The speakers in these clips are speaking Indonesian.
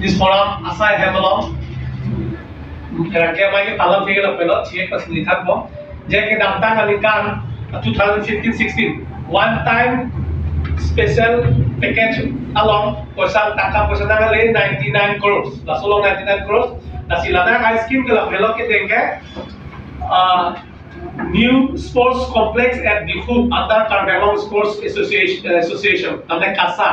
this forum asai have along ke mai ke talam ke la pelo chie pas ni thak bo je ke damta kalikan 2015-16 one time special package along posal taka posal le 99 crores la solo 99 crores la silada ka scheme ke la pelo ke denge new sports complex at Difu under Carvalho Sports Association हमने kasa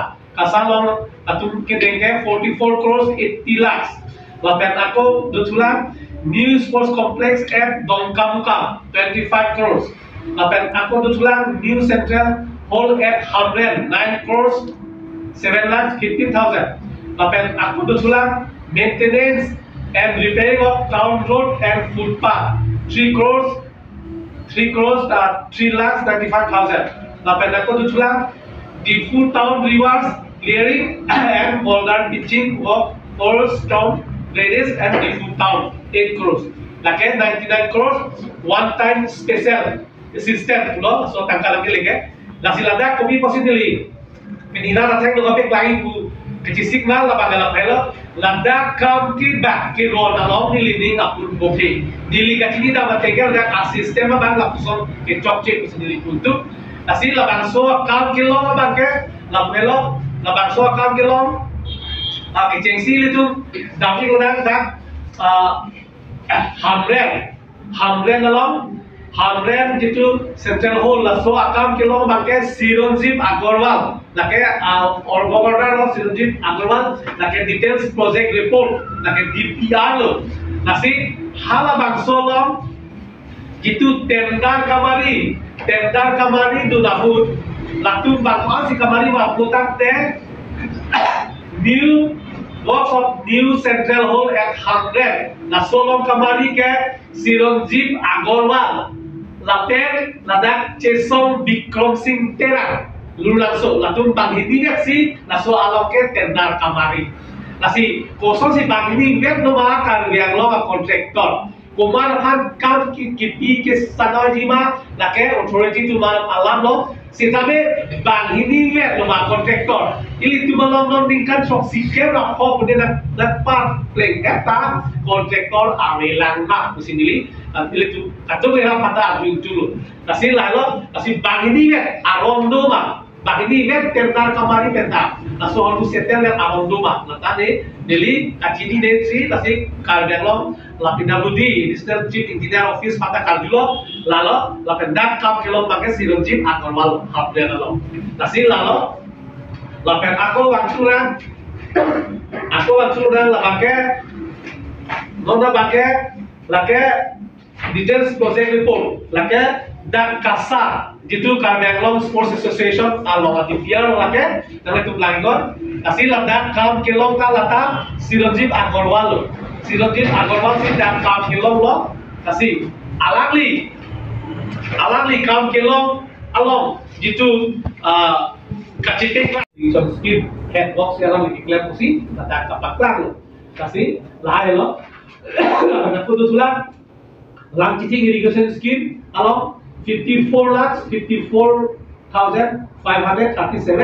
long atum ke denge 44 crores 80 lakhs lapen ako dutulang new sports complex at Dongkamuka 25 crores lapen ako dutulang new central hall at Hamren 9 crores 7 lakhs 15,000 lapen ako dutulang maintenance and repairing of town road and footpath 3 crores 3 lakhs 95,000 lapen ako dutulang the full town rivers clearing and boulder pitching of forest town ladies and the full town 8 crores like 99 crores one time special assistant lo so tangka lagi lege lasilada kopi positively menina rathang lo kapek lagi bu kecisik mal la bagala phelo lada kam ki back ki ron along ni leading up to bofe dili kachini da batekel da assistant ma bang lapson ke chok che sendiri untuk asi la bang so kam kilo ma bang ke la phelo la bang so kam kilo ke cengsi itu dami ulang dak Hamren along Hamren itu central hall la so akam kilo bangke Sironjit Agarwal lake governor of Sironjit Agarwal lake details project report lake DPR lo nasi hala bangso long gitu tendar kamari do dahut latu bangwa si kamari wa putak te new works of new central hall at Hamren na solong kamari ke Sironjit Agarwal later ladak Chesom Bikram Singh Tera lulaso latung panghidi si naso aloke tendar kamari nasi kosong si panghidi vet no ma kan yang lo kontraktor kumar han kam kipi ke sanajima lake authority tu malam alam lo sitabe panghidi vet no ma kontraktor ili tu malam non tingkat sok sikhe na ho bude na part pleng eta kontraktor awelang ma kusindili ili tu katu era pada dulu kasi lalo kasi panghidi vet arondo ma bagini vet tendar kamari penta naso halu setel yang arondo ma natane Delhi kachini netri nasi Carvalho lapida budi district chief engineer office pada Carvalho lalo lapenda kam kilo pakai Sironjit Agarwal Hamren lalo nasi lalo lapen aku wangsuran pakai nona pakai lake details project report lake dan kasa gitu Carvalho Sports Association along DPR lake dan itu langgon kasih ladak kam kilong kalata Sironjit Agarwal si dan kam kilong lo kasih alangli kam kilong along gitu kaciting lah di skip headbox yang lagi klaim sih ladak kapak lo kasih lahir lo ada foto tulang lang citing irrigation scheme along 54,537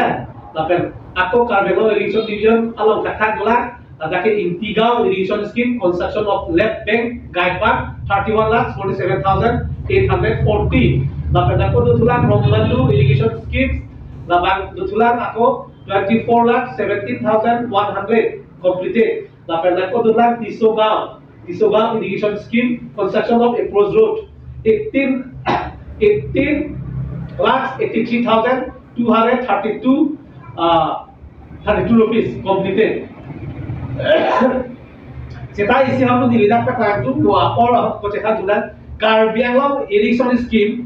lapen ako Carvalho irrigation division along kathan gula adake intigao irrigation scheme construction of left bank guide path 31,47,840 lapen ako dutulang Rombandu irrigation scheme labang dutulang ako 24,17,100 completed lapen ako dutulang Tisogao irrigation scheme construction of approach road 18,83,232 rupees completed. Setelah isi hamu dilihat ke kantor dua orang kocekan sudah Carvalho irrigation scheme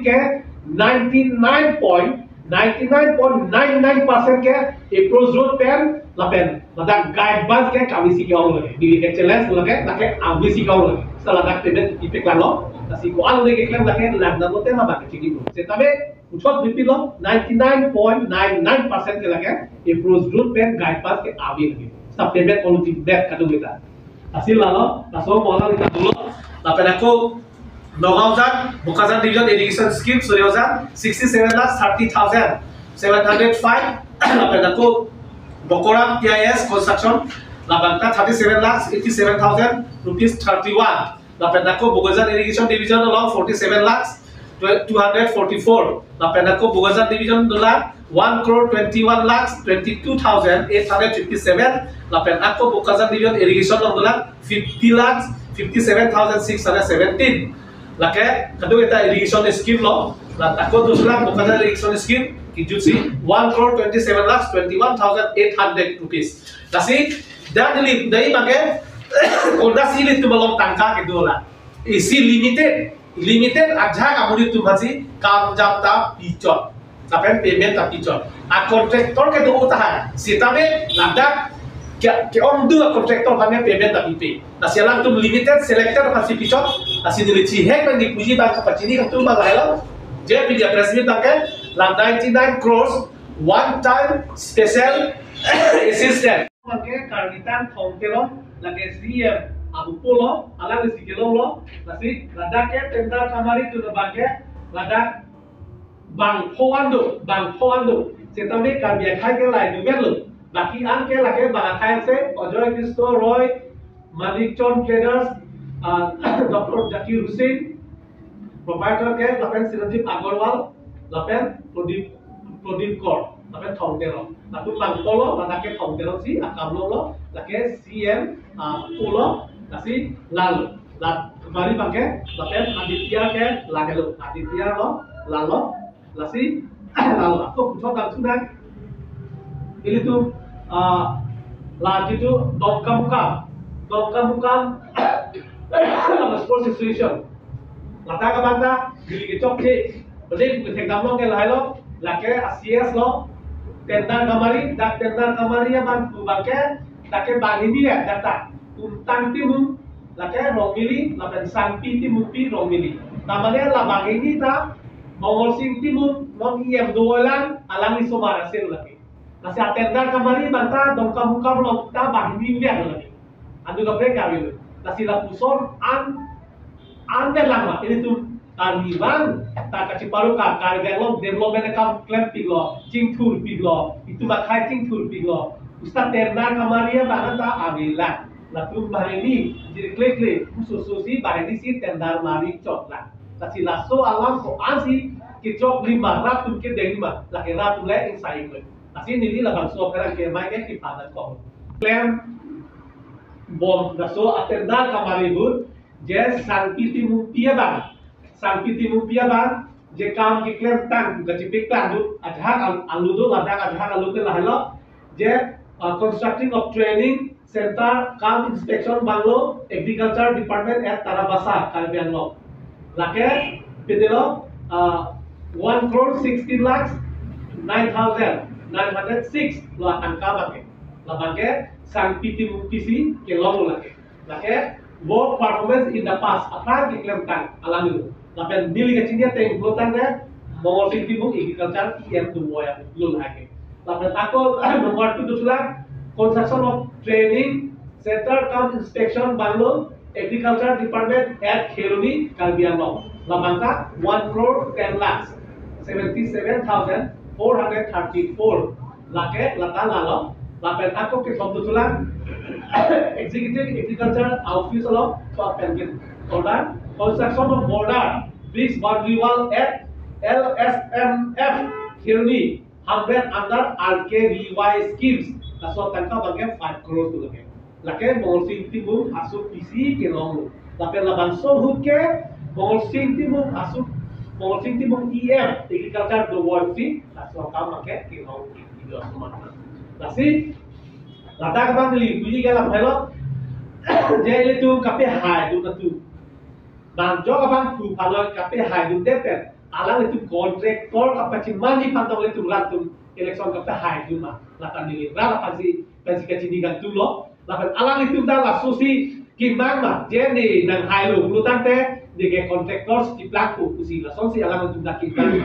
ke 99.99% ke approach road per lapen ladak guide bus ke kami sikau lagi di challenge lagi kami sikau lagi setelah dak tidak ipek lo nasi ko al lagi klaim lagi lagna lo tema bak ciki ko setabe uchot BP lo 99.99% ke lagi approach road per guide bus ke awi lagi stop debit politik debt kadu kita hasil lalu naso mola kita dulu lapen aku Nogausan, Bukazan Division Irrigation Scheme, Suryozan, 67,30,705. Lapen aku Bokora PIS construction labanta 37 lakhs 87,000 rupees 31. Lapendako Bogazan irrigation division along 47 lakhs 244. Lapendako Bogazan division dollar 1 crore 21 lakhs 22,857. Lapendako Bogazan division irrigation dollar 50 lakhs 57,617. Lake kadung eta irrigation scheme lo. Lapendako dusra Bogazan irrigation scheme Kijutsi 1 crore 27 lakhs 21,800 rupees. Nasi dan dari pakai kondasi ini tu belum tangka gitu lah. Isi limited aja kamu itu masih kam jam tak picot. Sampai payment tak picot. Kontraktor ke tu utahan. Sitabe landak ke om dua kontraktor kami payment tak pipi. Nasi lang tu limited selector masih picot. Nasi dilici hek yang dipuji bangka pacini kan tu bagailah. Jadi dia presiden pakai 99 crores one time special assistant. Pakai karbitan kongkelon lagi CM Abu Polo ala di sikilong lo nasi ladake tenda kamari tu pakai ladak bang Hoando setami karbian kai ke lai dumen lo laki an ke laki bang kai se Ojoy Kristo Roy Malik John Traders Dr. Zakir Hussain proprietor ke lapen Siranjit Agarwal lapen Prodip Kor lapen Thongtero lapen bang Polo ladake Thongtero si akamlo lo lake CM Polo nasi lalu kembali pakai lapen Aditya ke lagelo Aditya lo lalu nasi lalu aku pucuk tak sudah ini tu lagi tu dongkam sports association lata ka banda dili ke chok je beli ke thekam lo ke lai lo lake ACS lo tendar kamari ya ban tu bangke take bagini ya data untang timu lake romili lapen sampi timu pi romili namanya la bagini ta mongol sing timu mong iem dolan alangi somara sel lagi nasi tendar kamari banta dongkam lo ta bagini ya lagi anu ka mereka gitu nasi la pusor ande lama ini tu taliban tak kacip paru ka kargelom development account claim piglo jingthur piglo itu makai jingthur piglo ustad tendar kamari ya bana ta avila latum bahini jadi klik khususi bahini si tendar mari coklat kasi laso alam ko asi ki cok lima ratus ke denima laki ratus le insai ko kasi nili labang so kara ke mai ke pada ko claim bom laso tendar kamari bud je sangpiti mupia bang je kam ki claim tang gachipik tang adha aludo ladak adha alu ke lahalo je constructing of training center kam inspection banglo agriculture department at Tarabasa Karbian lo lake pedelo 1 crore 16 lakhs 9,906 lo angka bangke labangke sangpiti mupisi ke long lake work performance in the past apa ki claim tang alami lapen dili kecinya te implotan de mongol sing timu agriculture em tu boya lul ake lapen ako nomor 2 dusla construction of training center cum inspection banglo agriculture department at Kheruni Karbian Law labangka 1 crore 10 lakhs 77,434 lake lata lalo lapen ako ke dusla executive agriculture office law for penguin order construction of border bridge boundary wall at LSMF Kheruni 100 under RKVY schemes kaso tangka bagai 5 crore tu lake mongol sing timu asuk PC ke long lapen laban so huke mongol sing timu asuk mongol sing timu EM agriculture do work fee kaso kam make ke long video semua nasi lata ka bang li puji gala phelo je tu kape hai tu tu bang jo ka bang tu phalo kape hai tu dete alang itu kontraktor apa cimani pantau itu ratum election kape hai tu ma lata ni ra la pasi kacini gan tu lo lata alang itu dah la susi kimbang ma je ni nang hai lu tante de ke kontraktor di plaku kusi la sonsi alang itu dah kimbang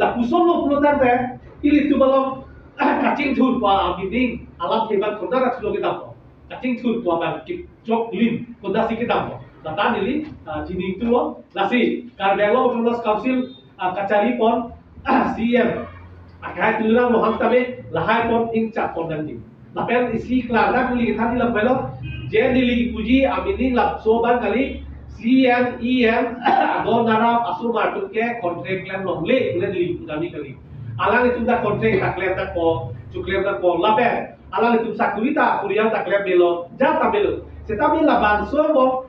la puson lo tante ili tu balong kacing thur pa meeting alam hebat kodara sulo kita po kacing thur pa bang jok lim kodasi kita po data nili jini itu lo nasi Karbelo Autonomous Council kacari pon CM akai tulurang lohang tabe lahai pon ing cap pon nanti lapen isi kelada kuli kita di lapelo jen di puji amini lap soban kali CNEM adon narap asu martut ke kontrak klaim longle kule di kami kali alang itu dah kontrak tak klaim tak po cuklaim tak po lapen alang itu sakurita kuriang tak klaim belo jata belo setapi laban sobo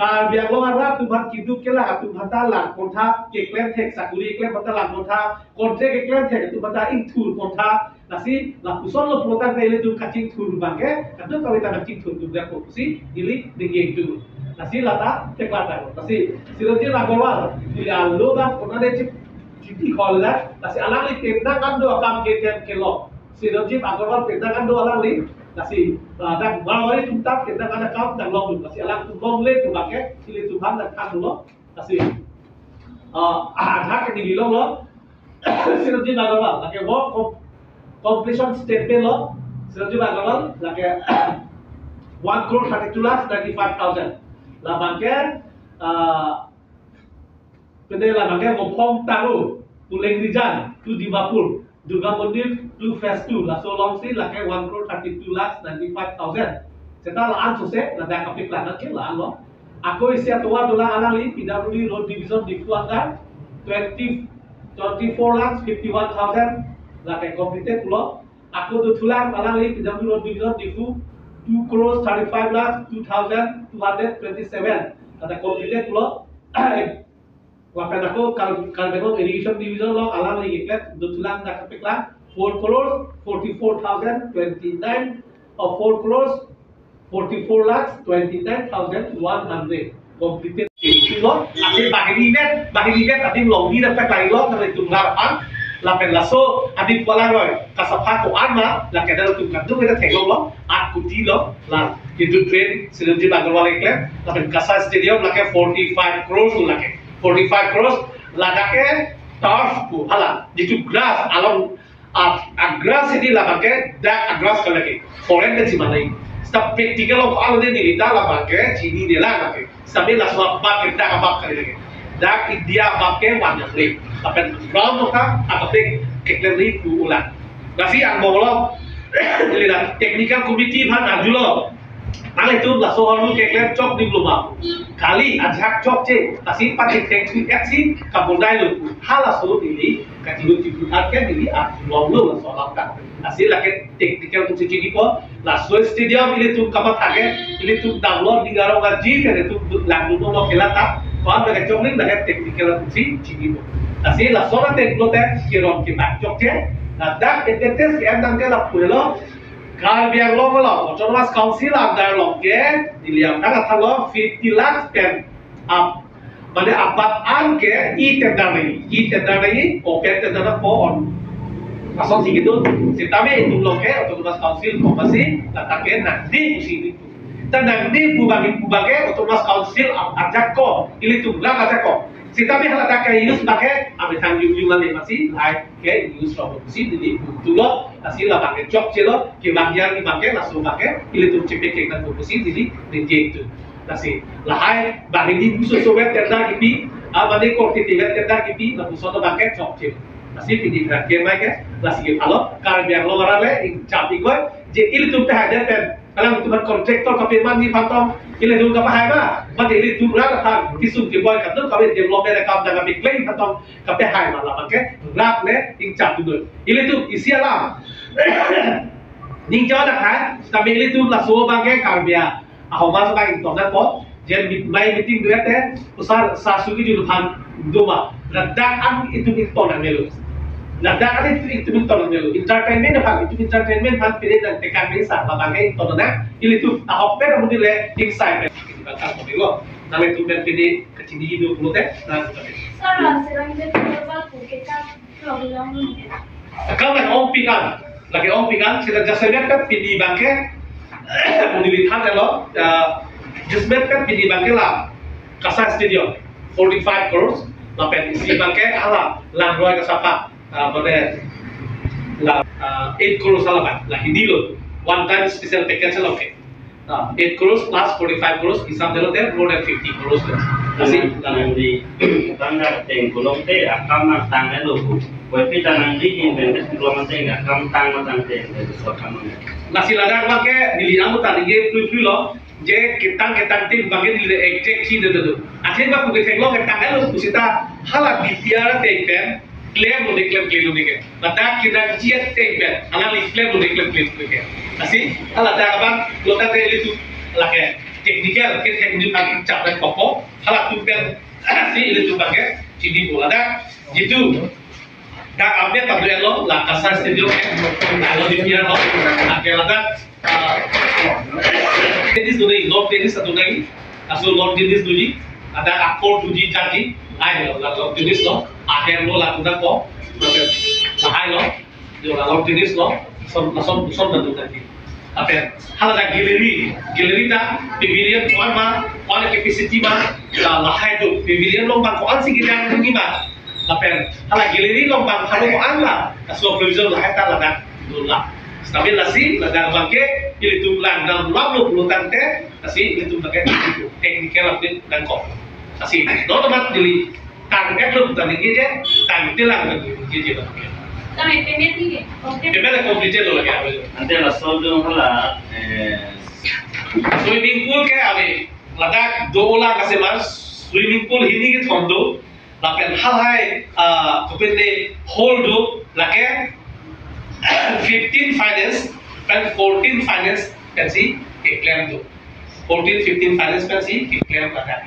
kar biang lo arah tu bat kidu kela tu bata lang kontha ke klaim tek sakuri klaim bata lang kontha kontrak ke klaim tek tu bata intur kontha nasi la puson lo protan kele tu kacing tur bangke kadu kawita kacing tur tu dah fokusi dili dengeng tu nasi lata teklata nasi siroji lagowal dili alo ba kona de citi khola nasi alang li tenda kan do akam ke tem kelo siroji agowal tenda kan do alang li nasi dak bawari tuntak tenda kan akam dak long nasi alang tu long le tu bangke sili tu ban dak kan lo nasi adha ke dili lo siroji lagowal lake wo completion statement lo siroji lagowal lake 1 crore 32 lakhs 95,000 là bằng cái đây là bằng cái một phong taru tu Lengrijan tu Dimapur Durga Mandir tu phase 2 là so long là cái 1 crore 32 lakhs 95,000 serta lahan sosial là dah kapik lah nak lah lo aku isi tua dolar alali PWD Road Division di Kuantan 24 lakhs 51,000 là cái completed lo aku tu tulang alali PWD Road Division di 2 crores 35 lakhs 2,227 kata completed lo wapen aku kalau irrigation division lo alam lagi klet tulang dah kapik lah 4 crores 44,029 or 4 crores 44 lakhs 29,100 completed lo akhir bagi event tadi longi dapat lagi lo dari tunggal lapen laso adi pala roy kasapha ko anma la kedal tu kaddu kita thelo lo at kuti lo la kidu train siloji bagarwal ekle lapen kasa stadium la ke 45 crores la ke 45 crores la ke turf ko hala jitu grass along grass ini la ke dak grass kala ke foreign de simanai step practical of all de nilita la ke chini de la ke sabe la swap ba ke dak ba kare ke dak India ba ke wan le tapi ground kita apa kekleri ulang. Nasi ang bolo, jadi technical committee pan ajulo. Nang itu lah soal kekler cok di belum kali ajak cok ce, nasi pati teknik aksi kabundai lu. Halas solo ini katilu dibuatkan ini ajulo lu soal apa. Nasi lagi technical committee ini po, lah so stadium ini tu kapat thake, ini tu download di garong gaji, kan itu lagu no kelata. Kawan mereka cok ni lagi technical committee ini po. Nasi la sola teknologi kirom kita cokce, nah dak entes yang tangke la puelo, kal biang lo malo, autonomous council ada lo ke, dilihat kan atau lo 50 lakhs pen up, mana apat angke i tenda lagi, open tenda pohon, asal sih gitu, setapi itu lo ke autonomous council komasi, letaknya nanti musim itu, dan nanti bubage autonomous council ajak ko, ini tuh lah ajak ko. Sitabi halata ke use pakai amitang yung masih hai ke use robot sih jadi tulo hasil lah pakai cok celo ke bagian dipakai langsung pakai pilih tuh cepet ke kan sih jadi reject tu nasi lahai bagi di khusus sobat tenda kipi abadi korti tiga tenda kipi na khusus pakai cok celo nasi pilih kerja mereka nasi kalau kalau biar lo orangnya capi gue jadi itu tuh ada pen kalau itu kontraktor kapirman di pantong ini dulu kapal hai mah ini tuh berapa kan kisum di boy kan tuh kalau development account dengan big claim pantong kapal hai mah lah pakai rak ne incap dulu ini tuh isi alam ningjau dah kan tapi ini tuh lah so pakai karbia aku masuk lagi tongan po jadi main meeting dua teh usah sasuki di depan dua redakan itu tongan melu Nagdaan itu betul nelo. Entertainment apa? Itu entertainment kan pilih dan tekan bisa. Bagai itu nana, ini tuh tahap per mungkin le inside. Kita bakal modelo. Nama itu pilih kecil hidup dulu teh. Nah, Sarah, serang itu berapa? Kita program ini. Kalau lagi om pikan, kita jasa lihat kan pilih bangke, modelitan lo, jasa kan pilih bangke lah. Kasa stadium, 45 crores. Lapen isi bangke ala, langroy kesapa. Pada lah 8 crores salah lah hindi lo one time special package lah oke 8 crores plus 45 crores hisap dulu teh more than 50 crores Kasi nanti tanda tengkulong teh akam tangga lo, tapi tanang di investasi belum tengah akam tangga tangga teh dari soal kamu. nasi ladang pakai dilihat tadi ye plus lo je ketang tim pakai dilihat exact sih itu akhirnya aku ke lo ketang lo kusita halat bicara tekpen claim lo declare claim lo dike mata kita cia tekpen analis claim lo declare claim lo dike asih halat apa lo kata itu lagi technical ke teknik pakai cara kopo halat tu kan asih itu pakai sini bola dah gitu. Kak update pada lo lah kasar studio kalau di pian lo akhirnya ada tenis dulu lo tenis satu lagi asal lo tenis dulu ada akor tujuh jadi ayo lo tenis lo akhir lo lakukan kok ayo lo tenis lo som dan tadi apa hal ada galeri ta pavilion koan ma koan capacity ma lahai tu pavilion lo bang koan sih kita ni ma apa hala galeri lo bang kalau koan lah asal provision lahai ta ladan dulu stabil lasi ladan bangke ili tu lang dalam lo tante asi itu pakai teknikal update dan kok asi no teman dili target lo bukan ini je target lang je Kami payment ni ke? payment complete lo lagi apa Nanti lah soal hala swimming pool ke abe ladak 2 lakh ase mas swimming pool hini ke thondo lapen halai kopende hold do lake 15 finance and 14 finance pensi claim do 14 15 finance pensi claim laka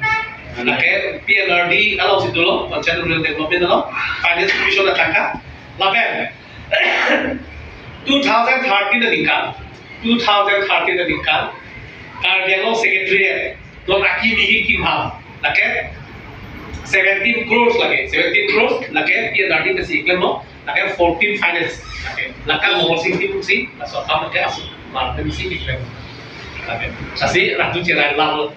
lake PNRD alo sidolo panchayat rural development alo finance commission la tangka lapen 2013 na nikal Cardiac Secretariat lo aki bihi kim lake 17 crores lake PNRD ka si claim mo lake 14 finance lake lakal mo sing tim si so kam ke asu martin si claim lake asi ratu cerai lalu